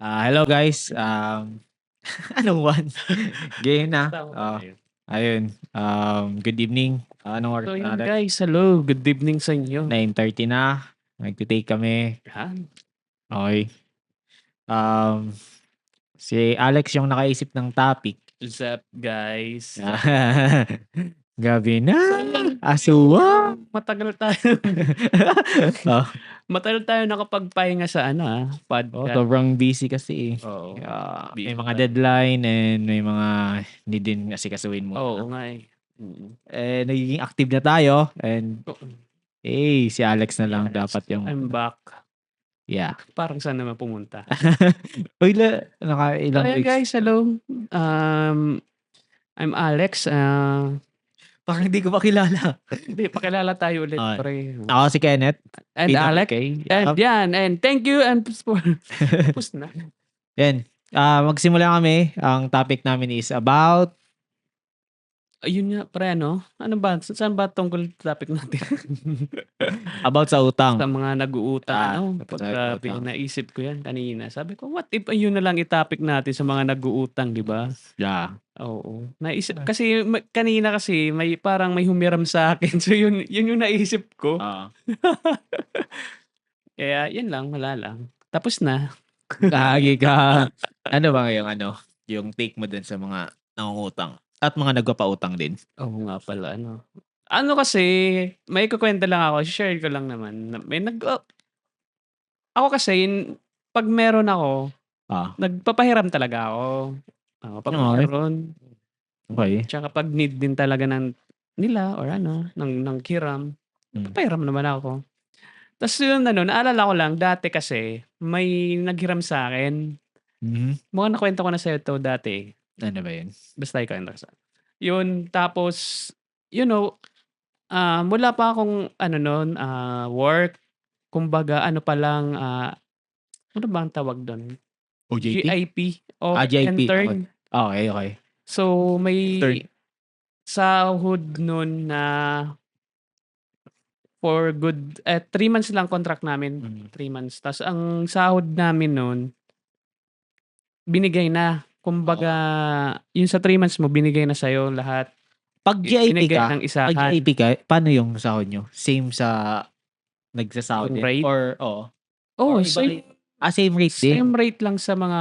Hello guys. Anong one? Game na. Tama ba tayo? Ayun. Good evening. Anong So oras na yun ulit? guys, hello. Good evening sa inyo. 9:30 na. Nagtitake kami. Yan. Okay. Um, si Alex yung nakaisip ng topic. What's up guys? Gabi na. Sayang. Aswa. Matagal tayo. oh, Matagal tayo nakapagpahinga sa podcast. sobrang busy kasi eh. Oo. May Busy mga tayo. deadline and may mga hindi din asikasuhin mo. Oo nga eh. Nagiging active na tayo and si Alex na lang Yes. dapat yung I'm back. yeah. Parang saan naman pumunta? Uy, ilang Ayan weeks. guys, hello. I'm Alex. Parang hindi ko makilala. Hindi, pakilala tayo ulit. Ah, Pre. Ako si Kenneth. And Alex. PWK. And yan. And thank you. And tapos na. Yan. Magsimula kami. Ang topic namin is about Ayun nga, pre, ano? Ano ba? Saan ba tungkol topic natin? sa utang. Sa mga nag-uutang, utang. naisip ko yan kanina. Sabi ko, what if ayun na lang i-topic natin sa mga nag-uutang, di ba? Yeah. Oo. Naisip, kasi kanina kasi may parang may humiram sa akin. So yun yung naisip ko. Kaya yun lang, wala lang. Tapos na. Kahagi ka. Ano ba yung take mo dun sa mga nangungutang? At mga nagpapautang din. Oo nga pala, ano. Ano kasi, may kukwento lang ako, share ko lang naman. Ako kasi, pag meron ako, nagpapahiram talaga ako. Pag meron. Okay. Tsaka pag need din talaga nila or ng hiram, papahiram naman ako. Tapos yun, naalala ko lang, dati kasi, may naghiram sa akin. Mukhang nakwento ko na sa'yo to dati. Ano ba yun? Basta ikaw yung nakasama. Yun, tapos, wala pa akong, work. Kumbaga, pa lang, ano ba ang tawag doon? OJT? GIP. O GIP. intern. Okay. So, may Intern. sahod nun na for good, 3 months lang contract namin. 3 months. Tapos, ang sahod namin nun, binigay na. Kumbaga, yung sa 3 months mo, binigay na sa'yo lahat. Pag GIP Binigay ka, ng isahan. paano yung sahod nyo? Same sa nagsasahod Yung din? rate? Or, Oo, Or same same rate din? same rate lang sa mga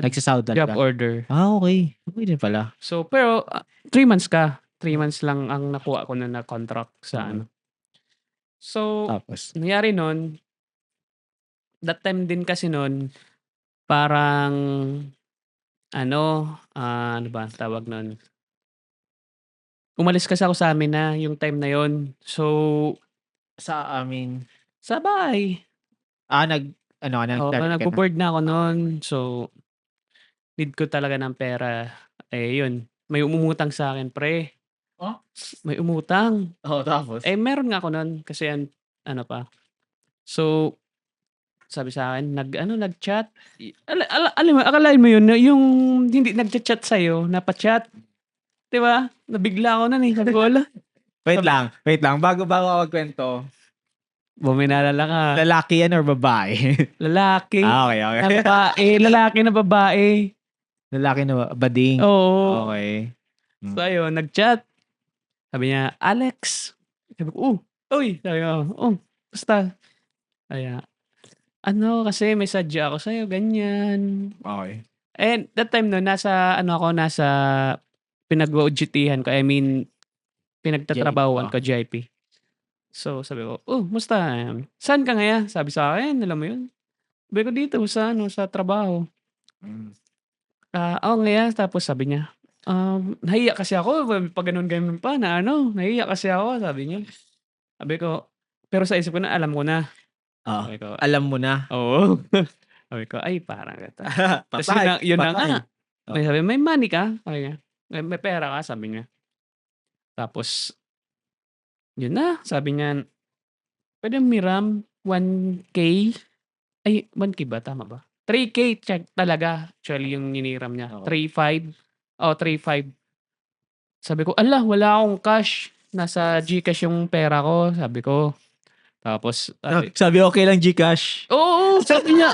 Nagsasahod job talaga? order. Okay. Okay din pala. So, pero 3 months ka. 3 months lang ang nakuha ko na contract sa So, Tapos? nangyari nun, that time din kasi nun, parang, ano ba tawag nun? Umalis kasi ako sa amin na yung time na yon. So, Sa amin? sa bahay. Nagbo-board na ako nun. So, need ko talaga ng pera. Yun. May umutang sa akin, pre. May umutang. Tapos? Meron nga ako nun kasi pa. So, sabi sa akin, nag-chat. Alam mo, akalain mo yun, yung hindi nag-chat sa'yo, napa-chat. Diba? Nabigla ako nun eh. Sabi ko, wala. Wait lang. Bago ako magkwento. Buminalala ka. Lalaki yan or babae? Lalaki. Okay. Lalaki na babae. Lalaki na bading? Oo. Okay. So, ayun, nag-chat. Sabi niya, Alex. Sabi ko, uy. Sabi ko, basta. Kaya, kasi may sadya ako sa'yo, ganyan. Okay. And that time no, nasa pinag-OJT-han ko. I mean, pinagtatrabahuan ko, GIP. So, sabi ko, musta? Saan ka ngayon? Sabi sa akin, alam mo yun? Sabi ko dito, sa trabaho. Ngayon. Tapos sabi niya, nahiya kasi ako, pag ganun pa na nahiya kasi ako, sabi niya. Sabi ko, pero sa isip ko na, alam ko na. Sabi ko, alam mo na? Oo. Sabi ko, ay, parang gata. Tapos yun na nga. Sabi, may money ka? Sabi niya, may pera ka? Sabi niya. Tapos, yun na. Sabi niya, pwede miram 1K? Ay, 1K ba? Tama ba? 3K check talaga. Actually, yung niniram niya. 3.5. 3.5. Sabi ko, wala akong cash. Nasa GCash yung pera ko. Sabi ko. Tapos, Sabi okay lang GCash. oo, sabi niya,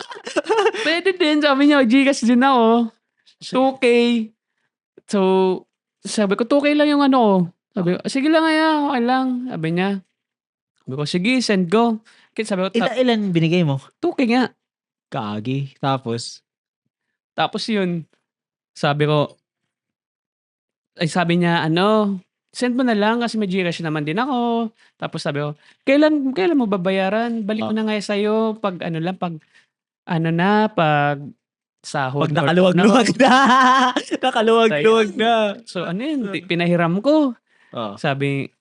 pwede din. Sabi niya, Gcash din ako. 2K. So, sabi ko, 2K lang yung ano ko. Sabi ko, sige lang okay lang. Sabi niya. Sabi ko, sige, send ko. Kaya sabi ko, Ilan binigay mo? 2K nga. Kagi. Tapos yun, sabi ko, sabi niya, send mo na lang kasi may Gcash naman din ako. Tapos sabi ko, kailan mo babayaran? Balik ko na nga sa'yo pag pag sahod. pag nakaluwag-luwag na. Nakaluwag-luwag na. So pinahiram ko. Sabi,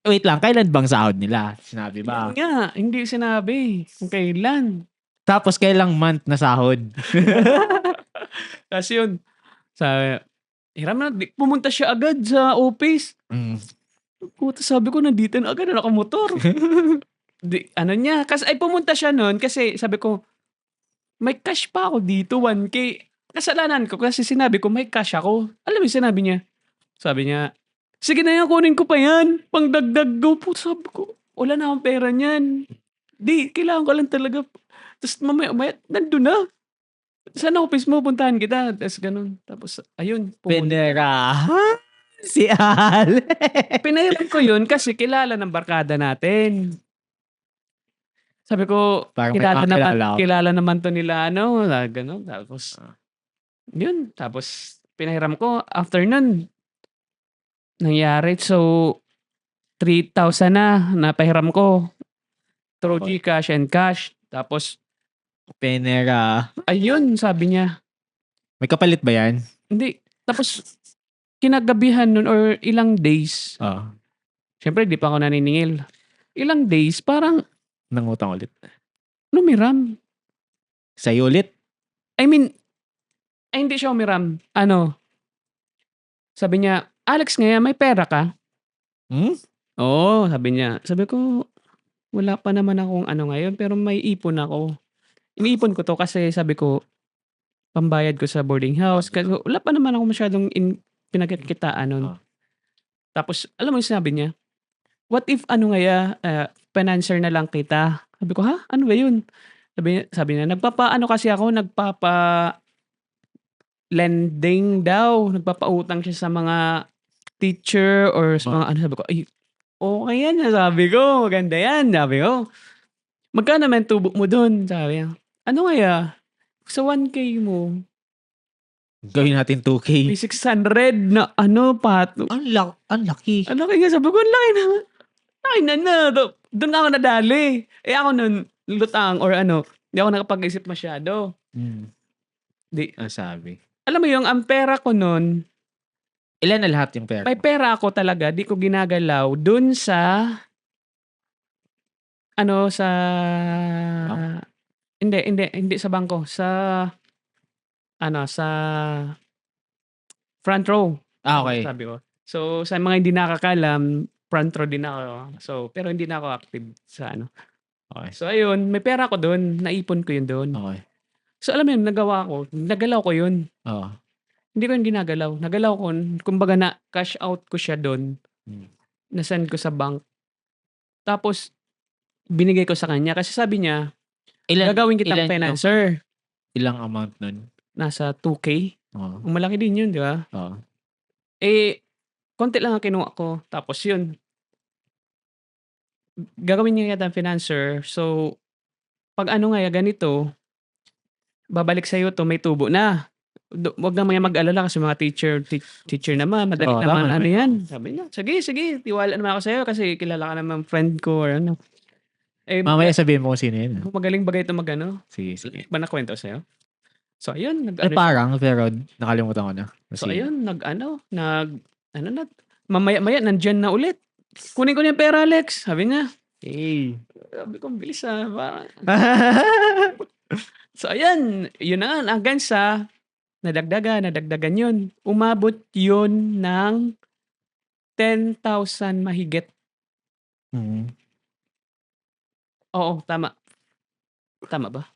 wait lang, kailan bang sahod nila? Sinabi ba? yun nga, hindi sinabi kung kailan. Tapos kailang month na sahod? Tapos yun, hiram na, pumunta siya agad sa office. Sabi ko, nandito na agad na nakamotor. Kasi pumunta siya nun kasi sabi ko, may cash pa ako dito, 1K. Kasalanan ko kasi sinabi ko, may cash ako. Alam mo yung sinabi niya? Sabi niya, sige na yan, kunin ko pa yan. Pangdagdag go po. Sabi ko, wala na akong pera niyan. Di, kailangan ko lang talaga. Tapos mamaya, nandun na. Saan office mo? Puntahan kita. Tapos ganun. Tapos, ayun. Pinera. Si Ale. Pinahiram ko yun kasi kilala ng barkada natin. Sabi ko, kilala naman to nila, gano'n. Tapos, yun. Tapos, pinahiram ko. After nun, nangyari. So, 3,000 na napahiram ko. Through GCash and cash. Tapos, Pinera. Ayun, sabi niya. May kapalit ba yan? Hindi. Tapos, kinagabihan nun or ilang days. Siyempre, di pa ako naniningil. Ilang days, parang nangutang ulit. Numiram. Sa'yo ulit? Hindi siya umiram. Sabi niya, Alex ngayon, may pera ka? Oo, sabi niya. Sabi ko, wala pa naman akong ngayon, pero may ipon ako. Iniipon ko to kasi sabi ko, pambayad ko sa boarding house. Kasi wala pa naman ako masyadong pinagkikitaan nun. Tapos, alam mo yung sinabi niya, what if financer na lang kita? Sabi ko, ha? Ano ba yun? Sabi niya, kasi ako, lending daw. Nagpapautang siya sa mga teacher or sa mga sabi ko, ay, okay yan. Sabi ko, maganda yan. Sabi ko, magkano naman tubo mo dun? Sabi niya, sa 1K mo. Gawin natin 2K. May 600 na pato. Ang laki. Ang laki nga. Sabi ko, ang laki na. Laki na. Doon ako nadali. Ako nun, lutang or hindi ako nakapag-isip masyado. Ang sabi. Alam mo yung, ang pera ko nun, ilan na lahat yung pera? May pera ako talaga, di ko ginagalaw dun sa hindi sa bangko, sa front row. Okay. Sabi ko. So, sa mga hindi nakakalam, front row din ako. So, pero hindi na ako active sa Okay. So, ayun, may pera ko doon, naipon ko yun doon. Okay. So, alam mo yun, nagalaw ko yun. Hindi ko yun ginagalaw. Nagalaw ko, kumbaga na cash out ko siya doon. Nasend ko sa bank. Tapos, binigay ko sa kanya. Kasi sabi niya, gagawin kitang financer. Ilang amount nun? Nasa 2K. Malaki din yun, di ba? Konti lang ang kinuha ko. Tapos yun, gagawin niya kitang financer. So, pag ganito, babalik sa'yo to, may tubo na. Wag na mag-alala kasi mga teacher naman, madali naman, yan. Sabi niya, sige, tiwala naman ako sa'yo kasi kilala ka naman friend ko or mamaya sabihin mo kung sino yun. Magaling bagay ito Sige. Ba nakwento sa'yo? So, ayun. Parang, pero nakalimutan ko na. So, ayun, mamaya-maya, nandyan na ulit. Kunin ko niya pera, Alex. Sabi niya. Sabi ko, bilis parang. So, ayan. Yun na nga. Hanggang sa nadagdagan yun. Umabot yun ng 10,000 mahigit. Oo, tama. Tama ba?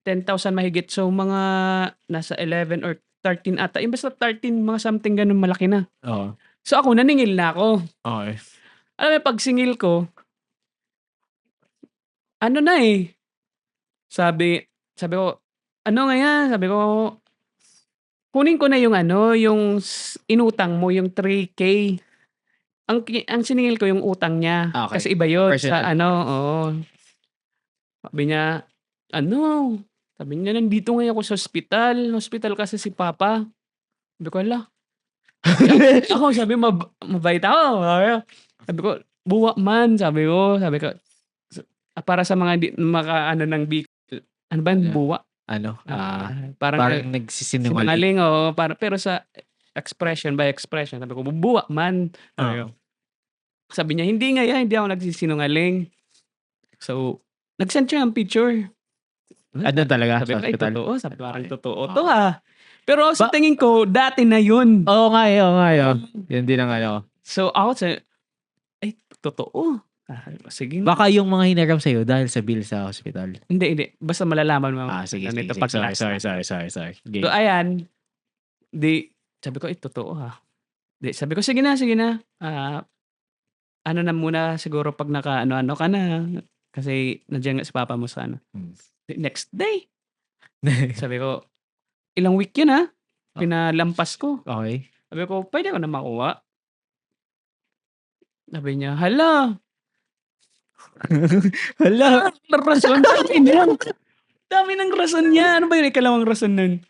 10,000 mahigit. So, mga nasa 11 or 13 ata. Yung basta 13, mga something ganun malaki na. So, ako, naningil na ako. Okay. Alam mo, pag singil ko, ano na eh, sabi ko, ano nga yan? Sabi ko, kunin ko na yung ano, yung inutang mo, yung 3K. Ang siningil ko yung utang niya. Okay. Kasi iba yun sa Personal. ano, oo. Sabi niya, ano? Sabi niya, nandito ngayon ako sa ospital. Hospital kasi si Papa. Sabi ko, ala. Ako, sabi, mabait ako. Sabi ko, buwa man. Sabi ko, para sa mga ano ng ano ba yung buwa? Ano? Parang Parang nagsisinungaling. sinungaling, oo. Pero sa expression by expression, sabi ko, buwa man. Sabi niya, hindi nga yan, hindi ako nagsisinungaling. So, nag-send siya ng picture. Ano talaga? Sabi Sa ko, ay, hospital? totoo. Sabi ko, parang totoo to ha. Pero sa tingin ko, dati na yun. Oo nga yun. Yun din ang ano. So, ako sa, ay, totoo. Sige. Baka yung mga hiniram sa'yo dahil sa bill sa hospital. Hindi. Basta malalaman mo. Sige. Sorry. So, ayan. Sabi ko, totoo ha. Sabi ko, sige na. Ano na muna siguro pag naka-ano ka na. Kasi nandiyan nga si Papa mo sa ano. Next day. Sabi ko, ilang week yun ha. Pinalampas ko. Okay. Sabi ko, pwede ko na makuha. Sabi niya, hala. Rason. Dami ng rason niya. Ano ba yun? Ikalawang rason nun.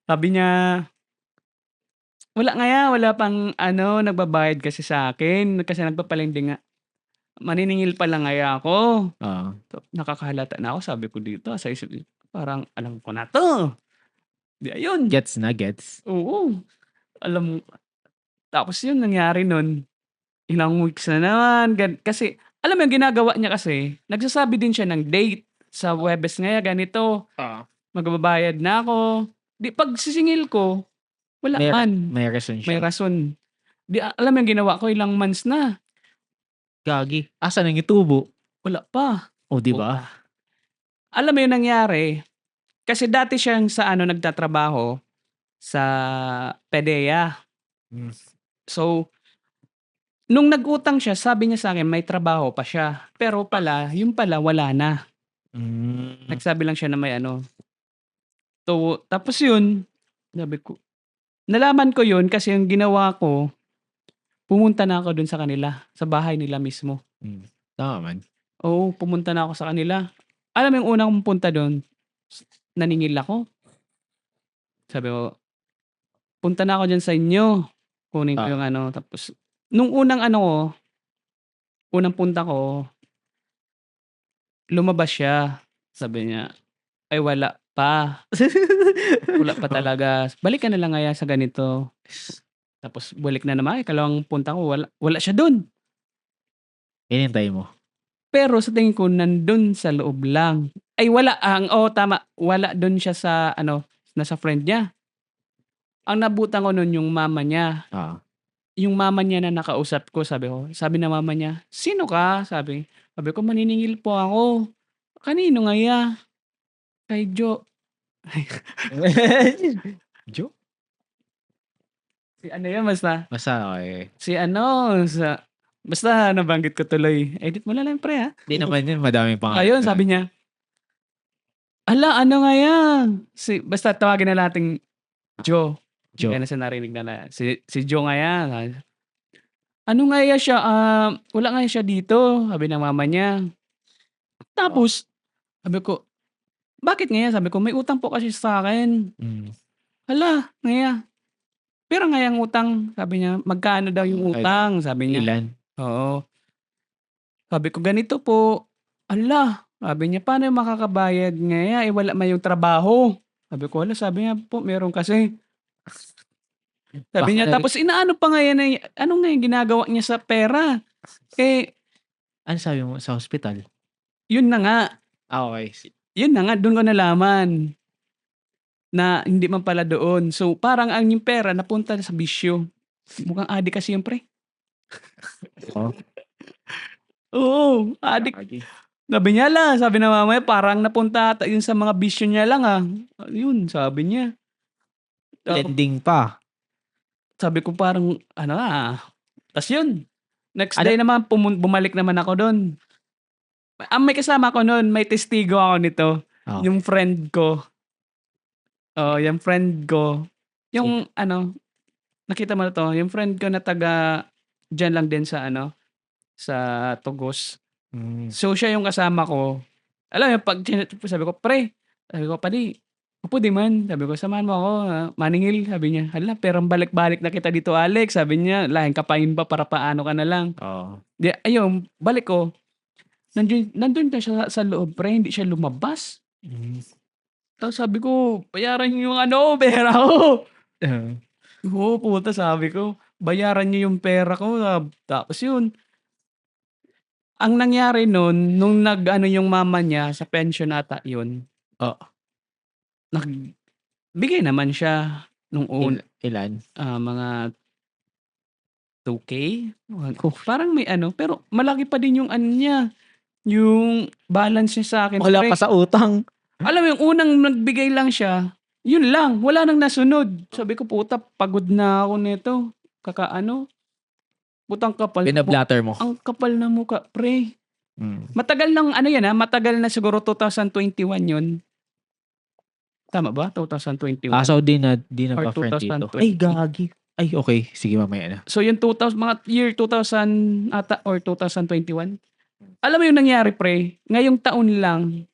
Sabi niya, wala pang nagbabayad kasi sa akin. Kasi nagpapalindi nga. Maniningil pa lang nga ako. Nakakahalata na ako. Sabi ko dito. Sa isip, parang alam ko na to. Di ayun. Gets na. Oo. Tapos yun, nangyari nun. Ilang weeks na naman. Kasi, alam mo yung ginagawa niya kasi, nagsasabi din siya ng date. Sa Huwebes ngayon, ganito. Magbabayad na ako. Pag sisingil ko, wala man. May rason siya. May rason. Alam mo yung ginawa ko, ilang months na. Gagi. Asan ang itubo? Wala pa. O, diba? Alam mo yung nangyari, kasi dati siyang sa nagtatrabaho sa PDEA. So, nung nag-utang siya, sabi niya sa akin, may trabaho pa siya. Pero yung pala, wala na. Nagsabi lang siya na may ano. Tapos yun, sabi ko, nalaman ko yun kasi yung ginawa ko, pumunta na ako dun sa kanila, sa bahay nila mismo. Tama man. Oo, pumunta na ako sa kanila. Alam mo yung unang punta dun, naningil ako. Sabi ko, punta na ako dyan sa inyo. Kunin ko yung tapos, nung unang unang punta ko, lumabas siya. Sabi niya, ay wala pa. Wala pa talaga. Balik ka na lang nga sa ganito. Tapos balik na naman. Ikalawang punta ko, wala siya dun. Inintay mo. Pero sa tingin ko, nandun sa loob lang. Ay wala. Tama. Wala dun siya sa nasa friend niya. Ang nabutan ko nun yung mama niya. Yung mama niya na nakausap ko, sabi na mama niya, sino ka? Sabi ko, maniningil po ako. Kanino nga ya? Kay Jo. Jo? Si yan, basta. Basta, okay. Si basta nabanggit ko tuloy. Edit mo na lang, pre, ha? Di naman yun, madaming pangalan. Ayun, sabi niya, ala, ano nga yan? Basta tawagin na nating Jo. Kaya na siya narinig na si Jo nga yan. Ano nga yan siya? Wala nga siya dito, sabi ng mama niya. Tapos, sabi ko, bakit nga yan? Sabi ko, may utang po kasi sa akin. Hala, nga yan. Pero nga yung utang, sabi niya, magkano daw yung utang? Sabi niya. Ilan? Oo. Sabi ko, ganito po. Ala, sabi niya, paano yung makakabayad nga yan? Wala may yung trabaho. Sabi ko, sabi niya po, meron kasi. Sabi niya, tapos inaano pa nga yan, ano nga yung ginagawa niya sa pera? Ano sabi mo sa hospital? Yun na nga. Okay. Yun na nga, doon ko nalaman na hindi man pala doon. So, parang ang yung pera napunta sa bisyo. Mukhang adik kasi yung pre. Oo, adik. Sabi niya lang, sabi na mamaya, parang napunta yun sa mga bisyo niya lang Yun, sabi niya. Lending pa. Sabi ko parang, tas yun. Next day naman, bumalik naman ako doon. May kasama ko noon, may testigo ako nito. Oh. Yung friend ko. Yung friend ko. Yung nakita mo na to, yung friend ko na taga diyan lang din sa sa Tugos. So siya yung kasama ko. Alam mo, sabi ko, pre, sabi ko, padi, upo di man. Sabi ko, samahan mo ako, maningil. Sabi niya, hala, perang balik-balik na kita dito, Alex. Sabi niya, lahing kapain ba para paano ka na lang. Di, ayun, balik ko. Nandun na siya sa loob, pre, hindi siya lumabas. Tapos sabi ko, bayaran niyo yung pera ko. Oo, puta, sabi ko, bayaran niyo yung pera ko. Tapos yun, ang nangyari nun, nung yung mama niya sa pension ata yun. Nagbigay naman siya nung Ilan? Mga 2K. Parang may pero malaki pa din yung niya. Yung balance niya sa akin. Wala pa sa utang. Alam mo, yung unang nagbigay lang siya, yun lang, wala nang nasunod. Sabi ko, puta, pagod na ako nito. Putang kapal. Binablatter mo. Ang kapal na mukha, pre. Matagal nang matagal na siguro 2021 yun. Tama ba? 2021. So di na Or pa-friend dito. 2020. Ay, gagi. Ay, okay. Sige, mamaya na. So yung mga year 2000 ata or 2021. Alam mo yung nangyari, pre? Ngayong taon lang,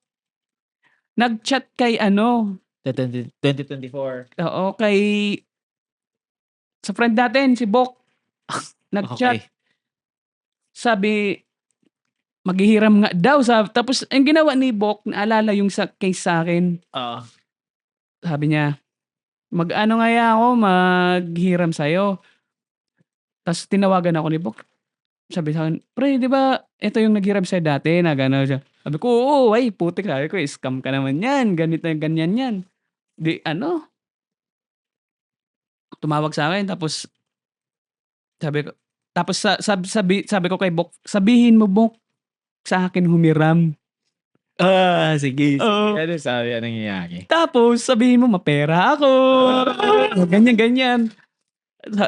nag-chat kay 2024. Oo, kay sa friend natin, si Bok. Nag-chat. Okay. Sabi, maghihiram nga daw. Tapos, ang ginawa ni Bok, naalala yung case sa akin. Sabi niya, maghihiram sa'yo. Tapos, tinawagan ako ni Bok. Sabi sa akin, pre, di ba, ito yung naghiram sa'yo dati, na gano'n siya. Sabi ko, oo, ay, putik. Sabi ko, scam ka naman yan. Ganito, ganyan yan. Di, tumawag sa akin, tapos, sabi ko kay Bok, sabihin mo, Bok, sa akin humiram. Sige. Ano sabi? Anong nangyayari? Tapos, sabihin mo, mapera ako. Ganyan.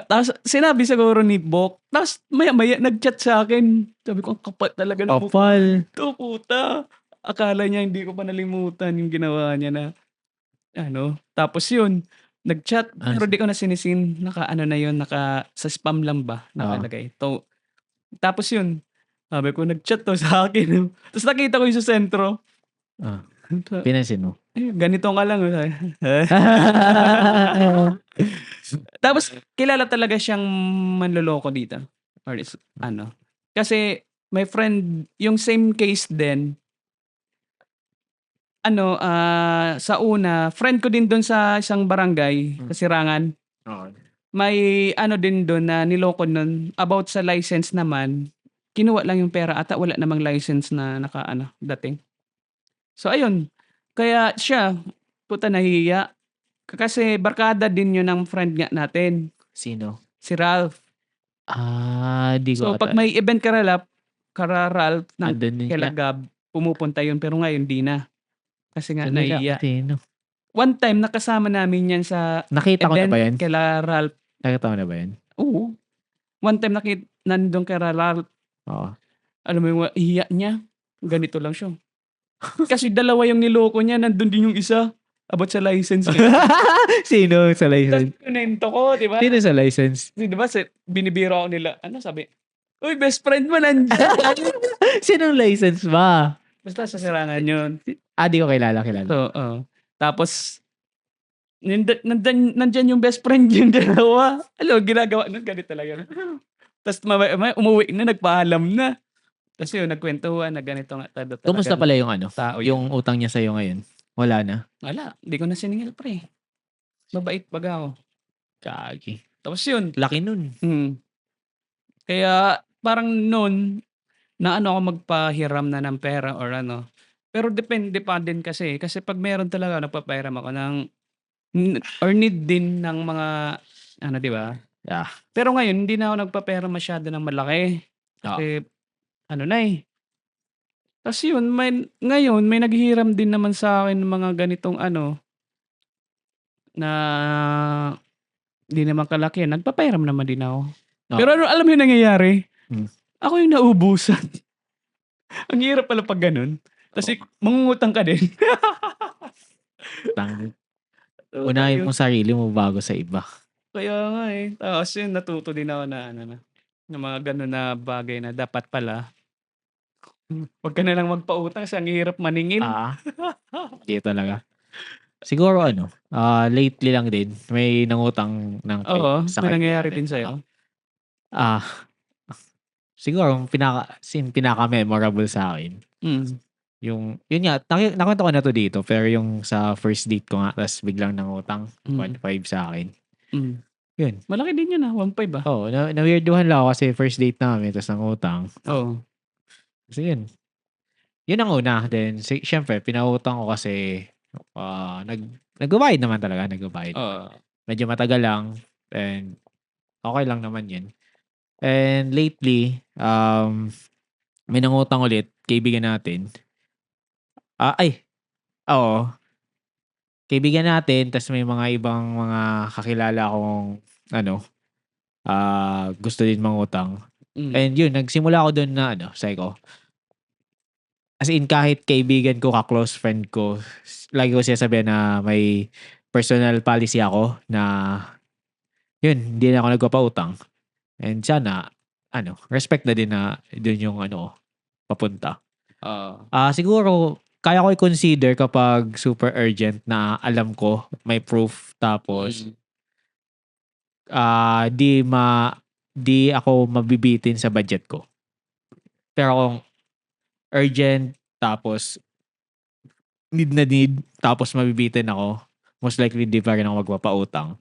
Tapos, sinabi siguro ni Bok. Tapos, maya-maya, nag-chat sa akin. Sabi ko, ang kapal talaga. Kapal. Ito, puta. Akala niya, hindi ko pa nalimutan yung ginawa niya na, Tapos yun, nag-chat. Pero di ko na sinisin. Sa spam lang ba? Nakalagay. Tapos yun, sabi ko, nag-chat to sa akin. Tapos nakita ko yung sa sentro. Pinansin mo? Ganito ka lang. Tapos, kilala talaga siyang manloloko dito. Or Kasi, my friend, yung same case din, sa una, friend ko din doon sa isang barangay, sa Sirangan. May din doon na niloko nun, about sa license naman, kinuha lang yung pera ata wala namang license na dating. So ayun, kaya siya, puta nahihiya. Kasi barkada din yun ng friend nga natin. Sino? Si Ralph. Di ko So pag may event ka Ralph, kila Gab, pumupunta yun pero ngayon di na. Kasi nga nahihiya. Sino? One time nakasama namin yan sa nakita event ko na ba yan? kila Ralph. Nakita ko na ba yan? Oo. One time nandun kay Ralph. Oo. Alam mo yung hiya niya, ganito lang siya. Kasi dalawa yung niloko niya, nandun din yung isa about sa license. Sino sa license? Tapos kunento ko, di ba? Sino sa license? Di ba, binibiro ako nila. Sabi? Uy, best friend mo nandiyan. Sinong license ba? Basta sa Sirangan yun. Di ko kilala. So, tapos, nandyan yung best friend yung dalawa. Ginagawa nun, ganito talaga. Tapos umuwi na, nagpaalam na. Tapos yun, nagkwentuhan na ganito nga. Kumusta pala yung tao yung utang niya sa'yo ngayon? Wala na? Wala. Hindi ko na siningil, pre. Mabait baga ako. Kagi. Tapos yun. Laki nun. Kaya parang nun, na ako magpahiram na ng pera or Pero depende pa din kasi. Kasi pag meron talaga, nagpapahiram ako ng or need din ng mga di ba? Yeah. Pero ngayon, hindi na ako nagpapera masyado ng malaki. Kasi, Tapos yun, ngayon, may naghihiram din naman sa akin ng mga ganitong na hindi naman kalaki. Nagpapairam naman din ako. Pero alam mo yung nangyayari? Ako yung naubusan. Ang hirap pala pag ganun. Kasi mangungutang ka din. Tang unahin Tayo. mong sarili mo bago sa iba. Kaya nga eh. Tapos yun, natuto din ako na ano na, ng mga ganun na bagay na dapat pala, wag ka na lang magpautang kasi ang hirap maningil. Hindi talaga. Siguro lately lang din may nangutang ng Oo, sa may kaibigan nangyayari natin. din sa'yo. Ah, siguro ang pinaka-memorable sa akin yun nga, nakwento ko na 'to dito, pero yung sa first date ko nga ta's biglang nangutang, Mm. 1,500 sa'kin. Mm. Yun, Malaki din yun 1,500 oo, na-weirduhan lang ako kasi first date namin ta's nangutang. Oo. So yun ang una. Then siyempre pinautang ko kasi, nagbabayad naman talaga, nagbabayad. Oo. Medyo matagal lang and okey lang naman yun. And lately, may nangutang ulit, kaibigan natin. Ay, oo. Kaibigan natin ta's may mga ibang mga kakilala akong ano, gusto din mangutang. Mm. And yun, nagsimula ako dun na sabi ko, as in kahit kaibigan ko, ka-close friend ko, lagi ko sinasabihan na may personal policy ako na yun, hindi na ako nagpapautang. And sana respect na din na dun yung papunta. Oo. Siguro kaya ko i-consider kapag super urgent na alam ko may proof tapos, Mm. ah, di ma di ako mabibitin sa budget ko. Pero kung urgent tapos need na need tapos mabibitin ako, most likely di pa rin ako magpapautang.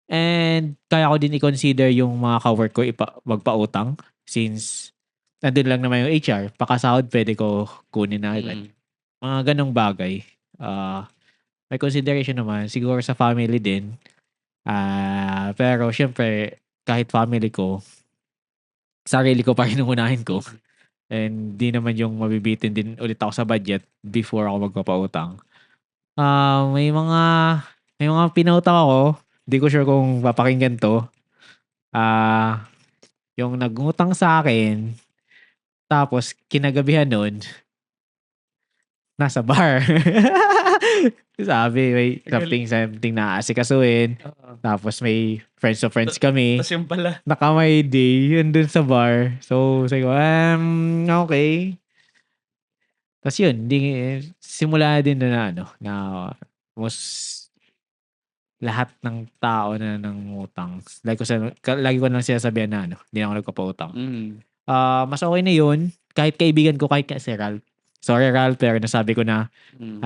And kaya ko din i-consider yung mga ka-work ko magpautang since nandun lang naman yung HR, pakasahod puwede ko kunin na agad. Mm. Mga gano'ng bagay. May consideration naman siguro sa family din. Pero siyempre kahit family ko, sarili ko pa rin ang unahin ko. And di naman yung mabibitin din ulit ako sa budget before ako magpapautang. May mga pinautang ako, di ko sure kung papakinggan 'to. Yung nangutang sa akin tapos kinagabihan nun nasa bar. Sabi may Tagal. something na aasikasuhin, Oo. tapos may friends of friends kami. Tas yun pala. Naka-my day, yun dun sa bar. So, sabi ko, okey. Tas yun, simula din dun na na most lahat ng tao na nangungutang, lagi ko ng sinasabihan na hindi na ako nagpapautang. Mm. Mas okey na yun, kahit kaibigan ko, kahit nga si Ralph. Sorry Ralph, pero nasabi ko na, Mm.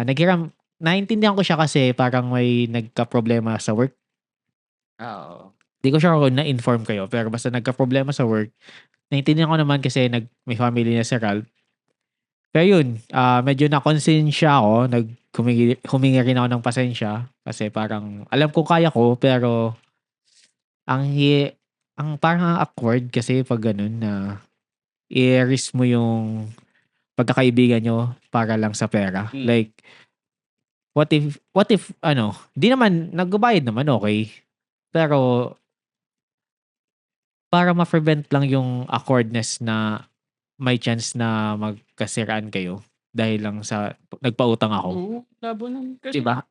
naiintindihan ko siya kasi parang may nagkaproblema sa work. Oo. Di ko sure kung na-inform kayo, pero basta nagkaproblema sa work. Naiintindihan ko naman kasi may family na si Ralph. Pero yun, medyo nakonsensya ako, humingi rin ako ng pasensya kasi parang alam ko kaya ko, pero ang ang parang awkward kasi 'pag gano'n na i-risk mo yung pagkakaibigan niyo para lang sa pera. Mm. Like, what if 'di naman nagbabayad naman, okey. Pero para ma-prevent lang yung awkwardness na may chance na magkasiraan kayo dahil lang sa nagpautang ako, Oo, labo nun 'di kasi ba?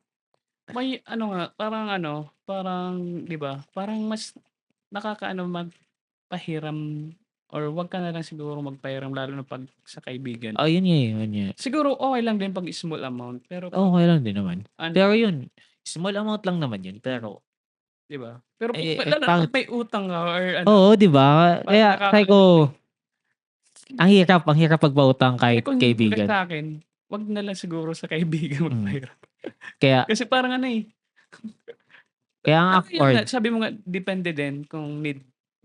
may nga, parang 'di ba, parang mas nakakaano magpahiram or wag ka na lang siguro magpahiram lalo na 'pag sa kaibigan. Yun nga, eh, yun nga. Siguro okey lang din 'pag small amount, pero 'pag Okey lang din naman. ano, Pero yun, small amount lang naman yun, pero 'di ba? Pero lalo na pangit. 'pag may utang ka or Oo, 'di ba? parang Kaya sabi ko, nakakaano, eh. ang hirap magpautang Eh, kahit kung kaibigan. sa'kin, wag na lang siguro sa kaibigan Hmm, magpahiram. kaya Kasi parang kaya ang pero yun awkward. nga, sabi mo nga depende din kung need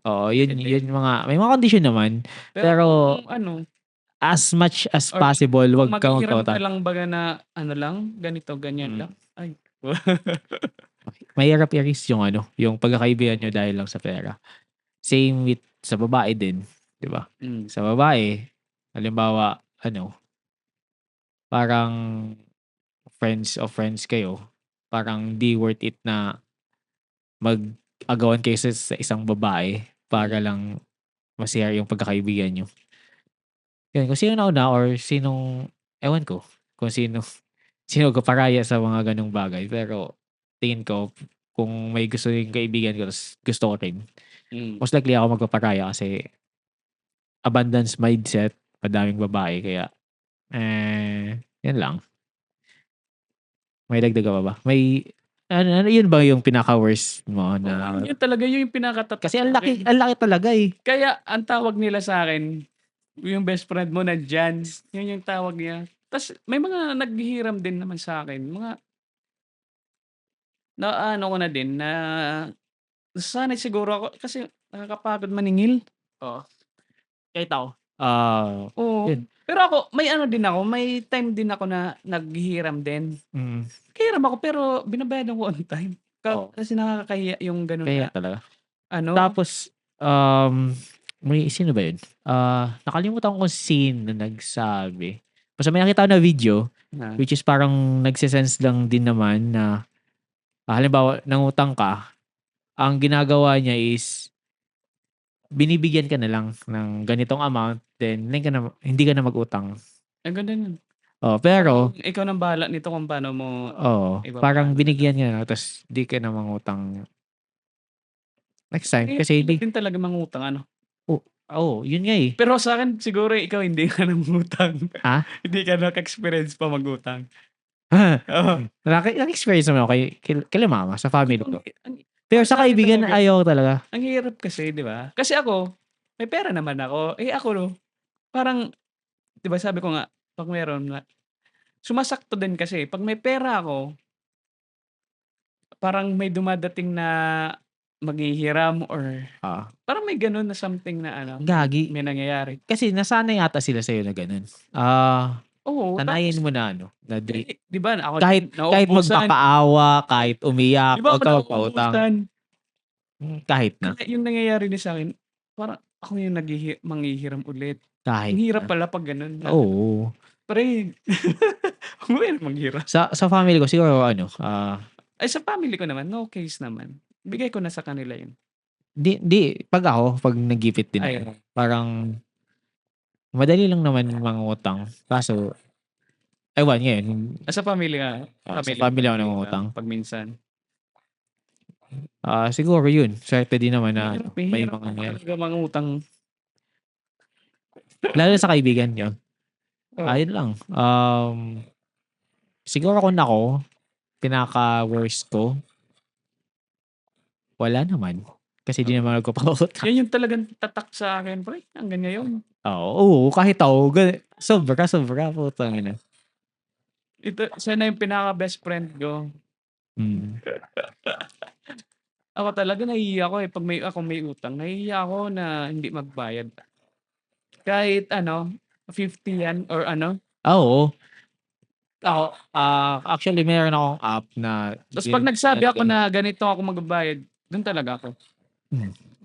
Oo, yun depende. yun may mga kondisyon naman, Pero pero kung as much as or possible kung 'wag kang maghihiram ka magpautang. lang baga na lang, ganito, ganyan Mm, lang, ay. mahirap i-risk yung pagkakaibigan niyo dahil lang sa pera. Same with sa babae din, 'di ba? Hmm. Sa babae, halimbawa parang friends of friends kayo, parang di worth it na mag-agawan kayo sa isang babae para Mm. lang masira yung pagkakaibigan niyo. Yun, kung sino nauna or sinong, ewan ko, kung sino kaparaya sa mga ganong bagay. Pero tingin ko, kung may gusto yung kaibigan ko, tapos gusto ko rin, most likely ako magpaparaya kasi abundance mindset, madaming babae, kaya, yan lang. May dagdag ka pa ba? May, yun ba yung pinaka-worst mo na, Yun talaga yung pinakatatak. kasi ang laki talaga eh. Kaya ang tawag nila sa akin, yung best friend mo nandyan. Yun yung tawag niya. Tapos may mga naghihiram din naman sa akin. Mga na ano ko na din na nasanay siguro ako kasi nakakapagod maningil. Oo. Kahit ako. Oo. Yun. Pero ako, may ano din ako, may time din ako na naghihiram din. Mm. Hiram ako pero binabayadan ko on time. Oo. Kasi nakakahiya yung ganun Kaya na, talaga. ano, Tapos, may sino ba yun? Nakalimutan ko kung sino nagsabi. Basta may nakita ko na video, na, which is parang nagsisense lang din naman na, halimbawa, nangutang ka, ang ginagawa niya is, binibigyan ka na lang ng ganitong amount, then hindi ka na mag-utang. ang ganda nun. Pero, Parang ikaw nang bahala nito kung paano mo parang ipapaano. binigyan ka na, tapos di ka na mangutang next time. Eh, Kasi hindi din talaga mangutang ano. yun nga eh. Pero sa akin siguro ikaw hindi ka nangutang. Ha? Hindi ka naka-experience pa magutang. Oo. Naka-experience naman ako kay mama, sa family ko. Ang Pero sa sa akin kaibigan, talaga, ayaw talaga. ang hirap kasi, 'di ba? Kasi ako, may pera naman ako. Eh ako no, parang 'di ba sabi ko nga, pag meron na sumasakto din kasi pag may pera ako, parang may dumadating na maghihiram or Ah, parang may gano'n na something na ano, gagi. may nangyayari. Kasi nasanay yata sila sa'yo na ganun. Oo, Sanayin tapos mo na na eh, 'di ba ako kahit din nauubusan. magpakaawa, kahit 'Di umiyak, ba huwag ako ka magpautang. nauubusan? Kahit na. Kaya yung nangyayari din sa'kin, parang ako yung manghihiram ulit. Kahit Ang hirap na. pala 'pag gano'n na, Oo. "Pre, huwag mo yan manghiram." Sa family ko siguro Ay sa family ko naman, no case naman. Bigay ko na sa kanila yun. di 'pag nagipit din Ay, ako, parang madali lang naman mangutang. Kaso, ewan ngayon, sa family sa family ako nangungutang. pag minsan. Siguro yun, swerte din naman na Hirap, may hirap mga nangyari. talaga mangutang. Lalo sa kaibigan yun. Oo. Yun lang. Siguro kung ako, pinaka-worst ko, wala naman. Kasi di naman nagpapautang. Yan yung talagang tatak sa akin, pre, hanggang ngayon. Oo, kahit ako, sobra, putang ina. Ito, siya na yung pinaka-best friend ko. Mm. Ako talaga nahihiya ako, 'pag akong may utang, nahihiya ako na hindi magbayad. Kahit ano, 50 yan or ano. Oo. Ako, actually meron akong app na Tapos 'pag nagsabi ako na ganito ako magbabayad, dun talaga ako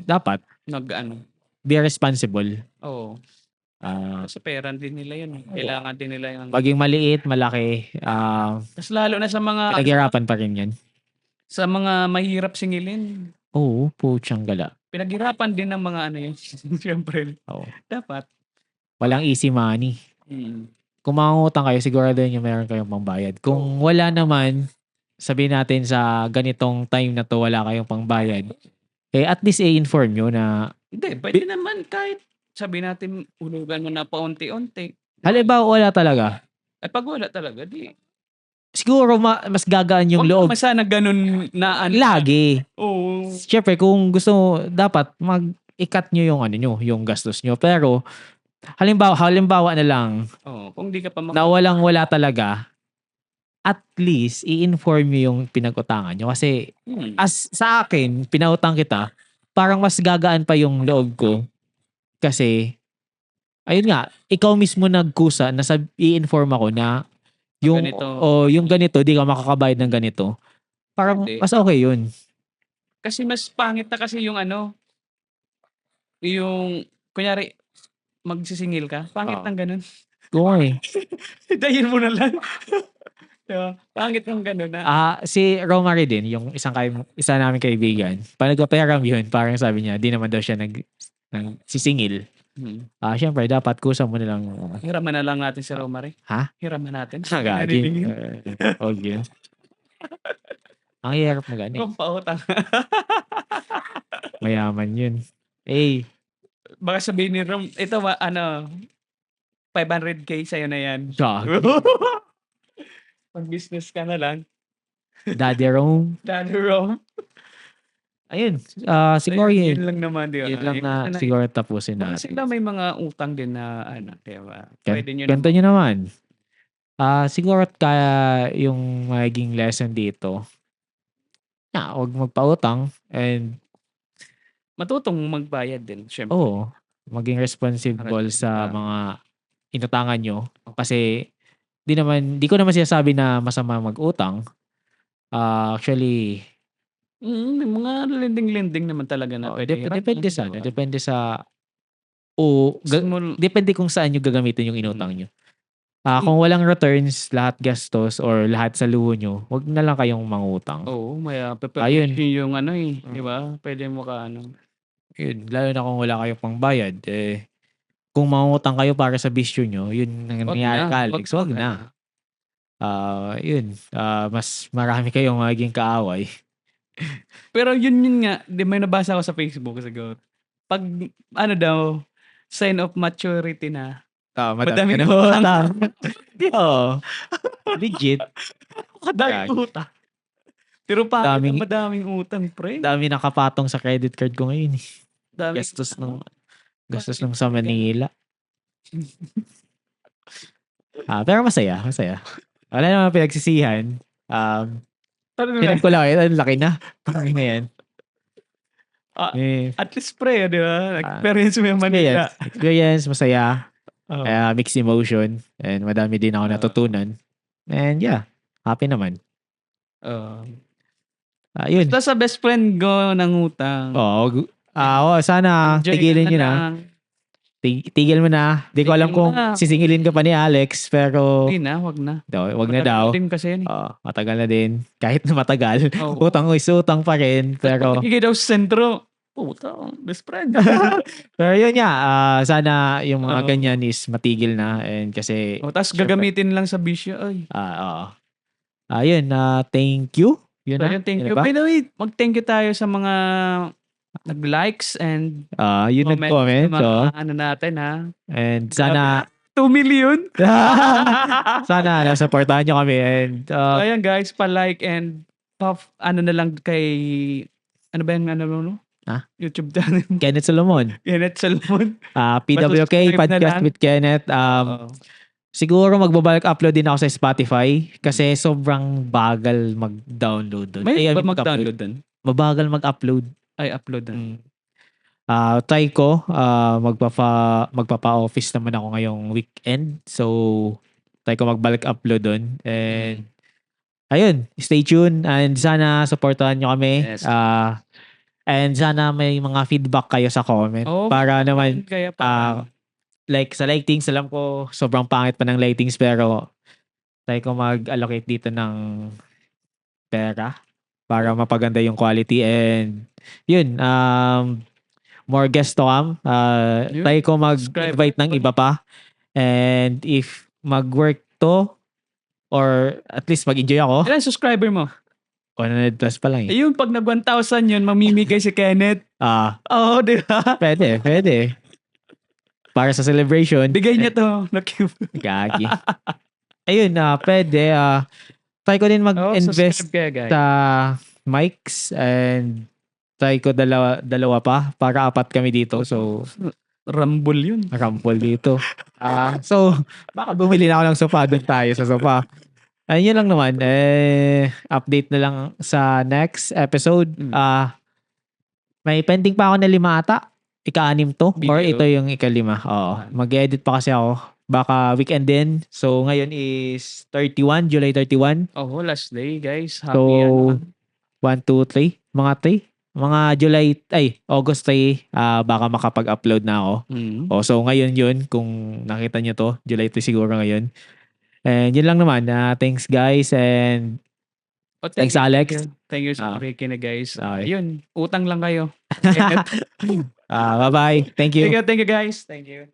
dapat nag-ano, be responsible. oo. Ah, Kasi pera din nila yun, kailangan din nila yung maging maliit, malaki, tas lalo na pinaghirapan pa rin yan. sa mga mahirap singilin. Oo, putyang gala. Pinaghirapan din ng mga ano yun, siyempre Oo. dapat. Walang easy money. Kung mangungutang kayo, siguraduhin niyo meron kayong pambayad. Kung wala naman, sabihin natin sa ganitong time na 'to wala kayong pangbayad, at least i-inform niyo na Hindi, puwede naman kahit sabihin natin hulugan mo na paunti-unti. halimbawa wala talaga, Eh, 'pag wala talaga di siguro mas gagaan yung wag loob naman sana ganun na ano. lagi. Oo. Siyempre kung gusto mo, dapat i-cut niyo yung yung gastos niyo. Pero halimbawa na lang Oo, kung di ka pa na walang-wala talaga, at least i-inform niyo yung pinag-utangan niyo. Kasi as sa akin, pinautang kita, parang mas gagaan pa yung loob ko. Kasi, ayun nga, ikaw mismo nagkusa na i-inform ako na ganito. yung ganito, di ka makakabayad ng ganito. Parang Hindi. mas okay yun. Kasi mas pangit na kasi yung ano, yung kunyari magsisingil ka, pangit Oo. ng ganun. Oo eh. Hintayin mo na lang. 'Di ba? Pangit ng ganun na. Si Romary din, yung isa naming kaibigan, pag nagpapahiram yun, parang sabi niya, di naman daw siya nagsisingil. Syempre, dapat kusa mo nilang... Hiraman na lang natin si Romare. Ha? Hiraman natin. Gagi. Huwag yun. Ang hirap mo gani. Kung pautang. Mayaman yun. Eh, Baka sabihin ni Rom, ito ba, 500k sa'yo na yan. gagi. Pag-business ka na lang. Daddy Rome. Daddy Rom. Ayun. Siguro yun. Yun lang naman. Di ba? Yun lang na siguro tapusin Baka natin. sila may mga utang din na, diba? Pwede nyo Ganito nyo naman. Siguro kaya yung magiging lesson dito, huwag magpautang and matutong magbayad din, syempre. maging responsible sa Tama. mga inutangan nyo. Kasi di ko naman sinasabi na masama mag-utang. Actually, May mga lending-lending naman talaga na depende sa depende kung saan nyo gagamitin yung inutang nyo. Kung walang returns, lahat gastos or lahat sa luho nyo, wag na lang kayong mangutang. Oo, may Ayun. yung di ba? Pwede mo ka Yun, lalo na kung wala kayong pangbayad, kung mangutang kayo para sa bisyo nyo, yun ang nangyayari ka, Alex, wag na. Yun, mas marami kayong magiging kaaway. Pero yun nga, di may nabasa ko sa Facebook siguro. Pag daw, sign of maturity na. Madami na utang. Legit. Kadaming utang. Pero madaming utang, pre. Dami nakapatong sa credit card ko ngayon. Gastos ng sa Manila. Pero masaya. Wala naman pinagsisihan. Tinan ko lang, ang laki na. Parang na yan. At least pre, di ba? Experience mo yung Manila. Experience, masaya. Mixed emotion. And madami din ako natutunan. And yeah, happy naman. Yun. Basta sa best friend ko ng utang. Sana tigilin nyo na. Tigil mo na. Di ko alam kung sisingilin ka pa ni Alex, pero... Hindi na, wag na. Wag na daw. Matagal din kasi yun. Matagal na din. Kahit na matagal. Utang pa rin. Pero... Higay daw sa sentro. Utang, best friend. Pero yun nga, sana yung mga ganyan is matigil na. And kasi... Tapos gagamitin lang sa bisyo. Ayun, thank you. Yun na. Thank you. By the way, mag-thank you tayo sa mga nag-likes and yun nag-comment. Natin ha. And sana 2 million. Sana supportahan nyo kami. And ayan guys, pa-like and na lang kay YouTube channel. Kenneth Solomon. PWK Podcast with Kenneth. Siguro magbabalik upload din ako sa Spotify kasi sobrang bagal mag-download doon. Mag-download doon? Mabagal mag-upload. Ay, upload doon. Try ko, magpapa-office naman ako ngayong weekend. So, try ko magbalik upload doon. And, ayun, stay tuned. And sana supportahan nyo kami. Yes. And sana may mga feedback kayo sa comment. Para naman, like sa lightings, alam ko sobrang pangit pa ng lightings pero try ko mag-allocate dito ng pera para mapaganda yung quality. And yun, more guests to come. Try ko mag-invite ng iba pa. And if mag-work to or at least mag-enjoy ako. Ilan subscriber mo? 100 plus pa lang eh. Yung pag nag 1,000 yun, mamimigay si Kenneth. Di ba? Pwede. Para sa celebration. Bigay niya to. Gagi. Ayun, pwede. Try ko din mag-invest sa mics and try ko dalawa pa para 4 kami dito. So, Rumble yun. Rumble dito. So, baka bumili na ako ng sofa. Doon tayo sa sofa. Ayun lang naman. Update na lang sa next episode. May pending pa ako na 5 ata. Ika-6 to. Video. Or ito yung ika-5. Mag-edit pa kasi ako. Baka weekend din. So, ngayon is July 31. Last day, guys. Happy So, 1, 2, 3. Mga 3. August 3. Baka makapag-upload na ako. So, ngayon yun. Kung nakita nyo to, July 3 siguro ngayon. And yun lang naman. Thanks guys. And Oh, Thanks, Alex. Thank you sa Ah. pakikinig, guys. Okay. Yun, utang lang kayo. Bye-bye. Thank you. Thank you, guys. Thank you.